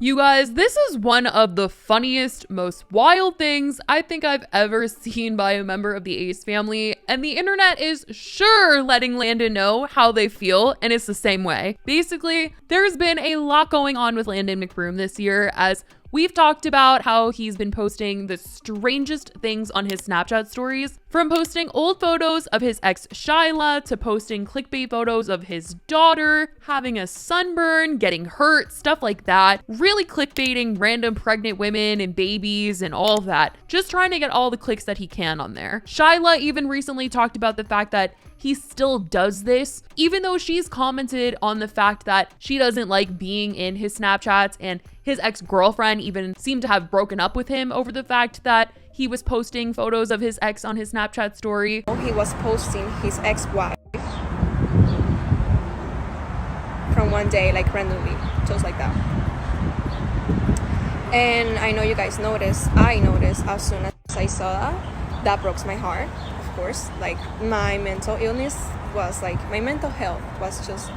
You guys, this is one of the funniest, most wild things I think I've ever seen by a member of the Ace family, and the internet is sure letting Landon know how they feel, and it's the same way. Basically, there's been a lot going on with Landon Mcbroom this year, as we've talked about how he's been posting the strangest things on his Snapchat stories, from posting old photos of his ex Shyla to posting clickbait photos of his daughter having a sunburn, getting hurt, stuff like that. Really clickbaiting random pregnant women and babies and all of that. Just trying to get all the clicks that he can on there. Shyla even recently talked about the fact that he still does this, even though she's commented on the fact that she doesn't like being in his Snapchats, and his ex-girlfriend even seemed to have broken up with him over the fact that he was posting photos of his ex on his Snapchat story. He was posting his ex-wife from one day, like randomly, just like that. And I know you guys noticed, I noticed as soon as I saw that broke my heart. Of course, like my mental illness was like, my mental health was just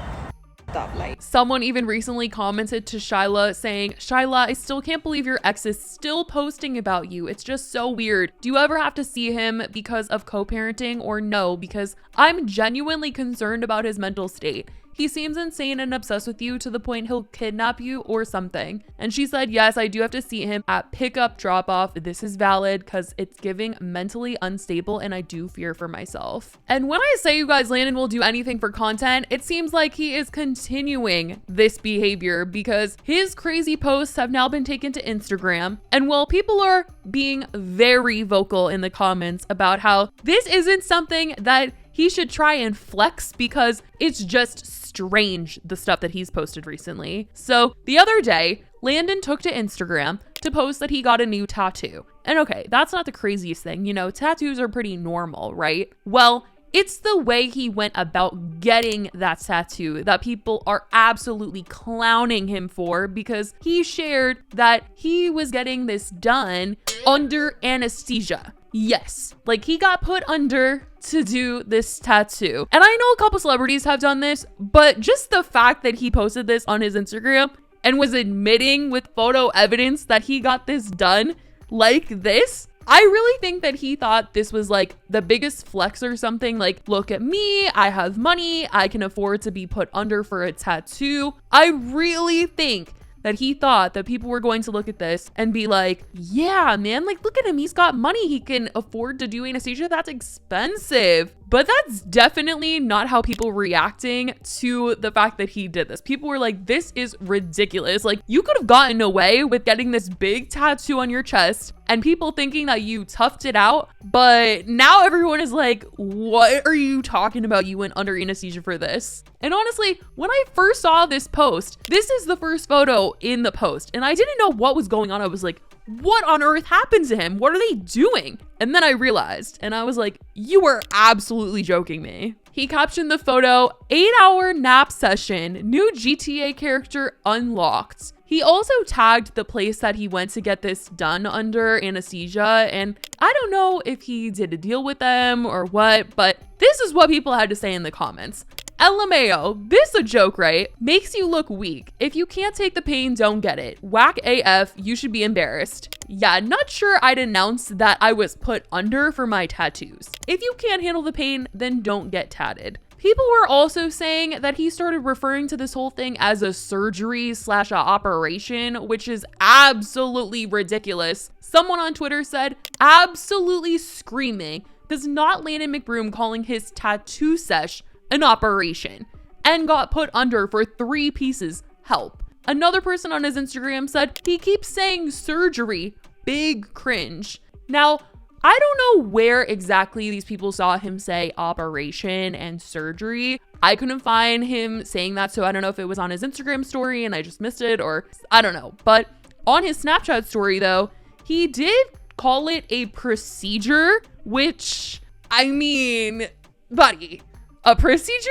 up. Like, someone even recently commented to Shyla saying, "Shyla, I still can't believe your ex is still posting about you. It's just so weird. Do you ever have to see him because of co-parenting or no? Because I'm genuinely concerned about his mental state. He seems insane and obsessed with you to the point he'll kidnap you or something." And she said, "Yes, I do have to see him at pickup drop off. This is valid because it's giving mentally unstable and I do fear for myself." And when I say, you guys, Landon will do anything for content, it seems like he is continuing this behavior because his crazy posts have now been taken to Instagram. And while people are being very vocal in the comments about how this isn't something that he should try and flex because it's just strange, the stuff that he's posted recently. So the other day, Landon took to Instagram to post that he got a new tattoo. And okay, that's not the craziest thing. You know, tattoos are pretty normal, right? Well, it's the way he went about getting that tattoo that people are absolutely clowning him for, because he shared that he was getting this done under anesthesia. Yes, like he got put under to do this tattoo. And I know a couple celebrities have done this, but just the fact that he posted this on his Instagram and was admitting with photo evidence that he got this done like this, I really think that he thought this was like the biggest flex or something. Like, look at me, I have money, I can afford to be put under for a tattoo. I really think that he thought that people were going to look at this and be like, yeah, man, like, look at him. He's got money. He can afford to do anesthesia. That's expensive. But that's definitely not how people were reacting to the fact that he did this. People were like, this is ridiculous. Like, you could have gotten away with getting this big tattoo on your chest and people thinking that you toughed it out. But now everyone is like, what are you talking about? You went under anesthesia for this. And honestly, when I first saw this post, this is the first photo in the post, and I didn't know what was going on. I was like, what on earth happened to him? What are they doing? And then I realized, and I was like, you were absolutely joking me. He captioned the photo, 8-hour nap session, new GTA character unlocked. He also tagged the place that he went to get this done under anesthesia, and I don't know if he did a deal with them or what, but this is what people had to say in the comments. LMAO, this a joke, right? Makes you look weak. If you can't take the pain, don't get it. Whack AF, you should be embarrassed. Yeah, not sure I'd announce that I was put under for my tattoos. If you can't handle the pain, then don't get tatted. People were also saying that he started referring to this whole thing as a surgery / a operation, which is absolutely ridiculous. Someone on Twitter said, absolutely screaming, does not Landon Mcbroom calling his tattoo sesh an operation, and got put under for 3 pieces help. Another person on his Instagram said, he keeps saying surgery, big cringe. Now, I don't know where exactly these people saw him say operation and surgery. I couldn't find him saying that, so I don't know if it was on his Instagram story and I just missed it, or I don't know. But on his Snapchat story though, he did call it a procedure, which, I mean, buddy, a procedure?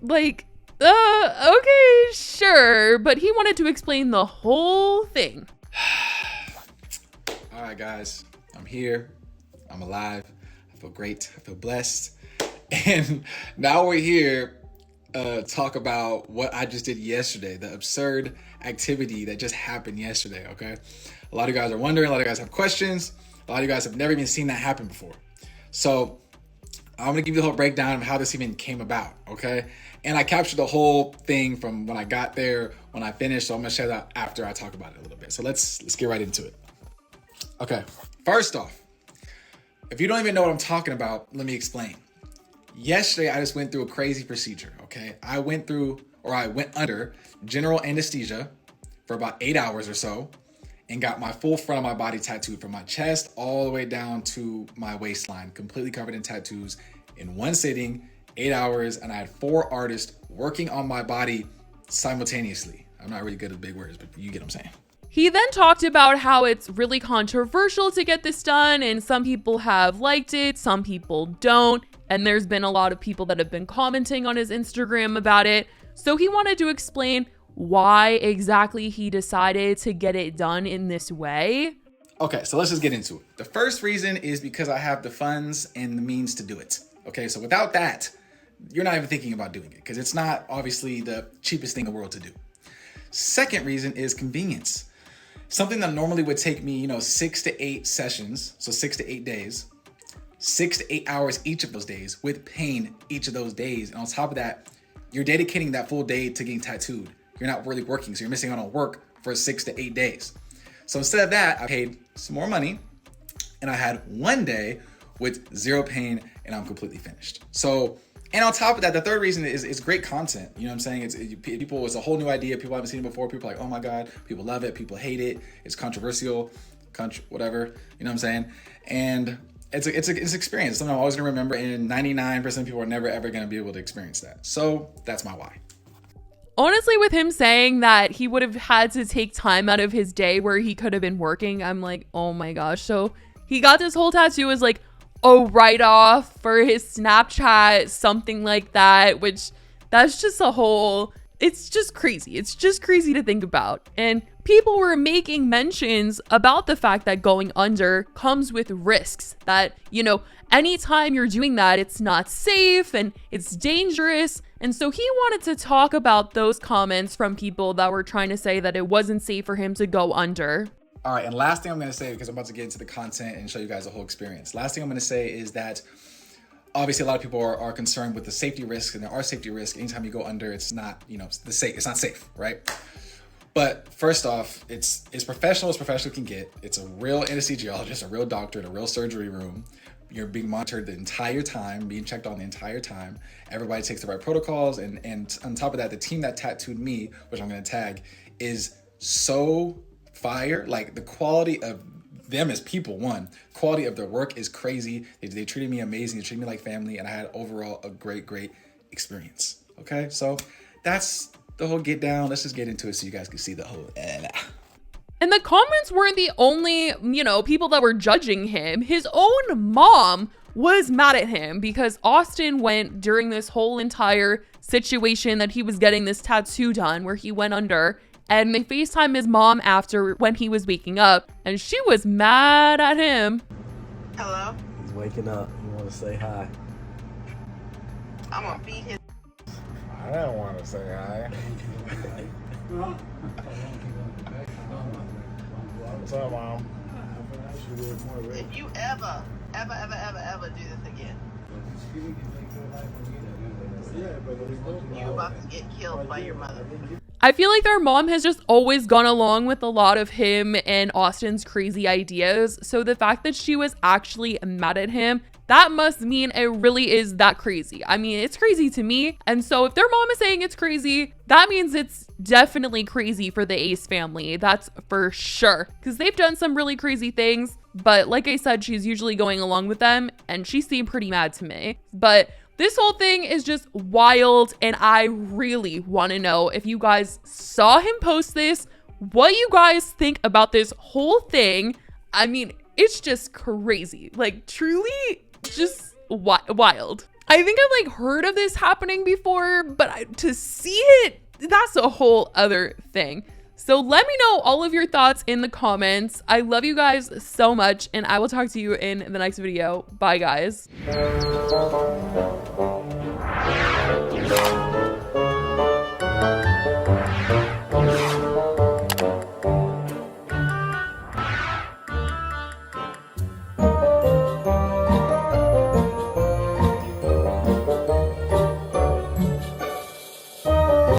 Like, okay, sure. But he wanted to explain the whole thing. All right, guys, I'm here. I'm alive. I feel great. I feel blessed. And now we're here talk about what I just did yesterday, the absurd activity that just happened yesterday, okay? A lot of you guys are wondering, a lot of you guys have questions, a lot of you guys have never even seen that happen before. So I'm gonna give you the whole breakdown of how this even came about, okay? And I captured the whole thing from when I got there, when I finished, so I'm gonna share that after I talk about it a little bit. So let's get right into it. Okay, first off, if you don't even know what I'm talking about, let me explain. Yesterday, I just went through a crazy procedure, okay? I went under general anesthesia for about 8 hours or so and got my full front of my body tattooed from my chest all the way down to my waistline, completely covered in tattoos in one sitting, 8 hours, and I had 4 artists working on my body simultaneously. I'm not really good at big words, but you get what I'm saying. He then talked about how it's really controversial to get this done, and some people have liked it, some people don't, and there's been a lot of people that have been commenting on his Instagram about it. So he wanted to explain why exactly he decided to get it done in this way. Okay, so let's just get into it. The first reason is because I have the funds and the means to do it. Okay, so without that, you're not even thinking about doing it because it's not obviously the cheapest thing in the world to do. Second reason is convenience. Something that normally would take me, 6 to 8 sessions, so 6 to 8 days, 6 to 8 hours each of those days with pain each of those days. And on top of that, you're dedicating that full day to getting tattooed. You're not really working, so you're missing out on work for 6 to 8 days. So instead of that, I paid some more money and I had one day with 0 pain and I'm completely finished. So, and on top of that, the third reason is great content. You know what I'm saying? It's a whole new idea. People haven't seen it before. People are like, oh my God, people love it. People hate it. It's controversial, whatever. You know what I'm saying? And it's an experience. It's something I'm always gonna remember, and 99% of people are never ever gonna be able to experience that. So that's my why. Honestly, with him saying that he would have had to take time out of his day where he could have been working, I'm like, oh my gosh. So he got this whole tattoo as like a write-off for his Snapchat, something like that, which that's just it's just crazy. It's just crazy to think about. And people were making mentions about the fact that going under comes with risks, that, anytime you're doing that, it's not safe and it's dangerous. And so he wanted to talk about those comments from people that were trying to say that it wasn't safe for him to go under. All right, and last thing I'm going to say, because I'm about to get into the content and show you guys the whole experience. Last thing I'm going to say is that obviously a lot of people are concerned with the safety risks, and there are safety risks. Anytime you go under, it's not, it's not safe, right? But first off, it's professional as professional can get. It's a real anesthesiologist, a real doctor in a real surgery room. You're being monitored the entire time, being checked on the entire time. Everybody takes the right protocols. And on top of that, the team that tattooed me, which I'm going to tag, is so fire. Like, the quality of them as people, quality of their work is crazy. They treated me amazing. They treated me like family. And I had overall a great experience. Okay, so that's the whole get down. Let's just get into it so you guys can see the whole. And the comments weren't the only, people that were judging him. His own mom was mad at him because Austin went during this whole entire situation that he was getting this tattoo done where he went under, and they FaceTimed his mom after when he was waking up, and she was mad at him. Hello? He's waking up. You want to say hi? I'm gonna beat his. I don't want to say hi. What's up, Mom? If you ever do this again, you about to get killed by your mother. I feel like their mom has just always gone along with a lot of him and Austin's crazy ideas. So the fact that she was actually mad at him, that must mean it really is that crazy. I mean, it's crazy to me. And so if their mom is saying it's crazy, that means it's definitely crazy for the Ace family. That's for sure. Because they've done some really crazy things. But like I said, she's usually going along with them. And she seemed pretty mad to me. But this whole thing is just wild. And I really want to know if you guys saw him post this, what you guys think about this whole thing. I mean, it's just crazy. Like, truly just wild. I think I've heard of this happening before, but to see it, that's a whole other thing. So let me know all of your thoughts in the comments. I love you guys so much, and I will talk to you in the next video. Bye, guys.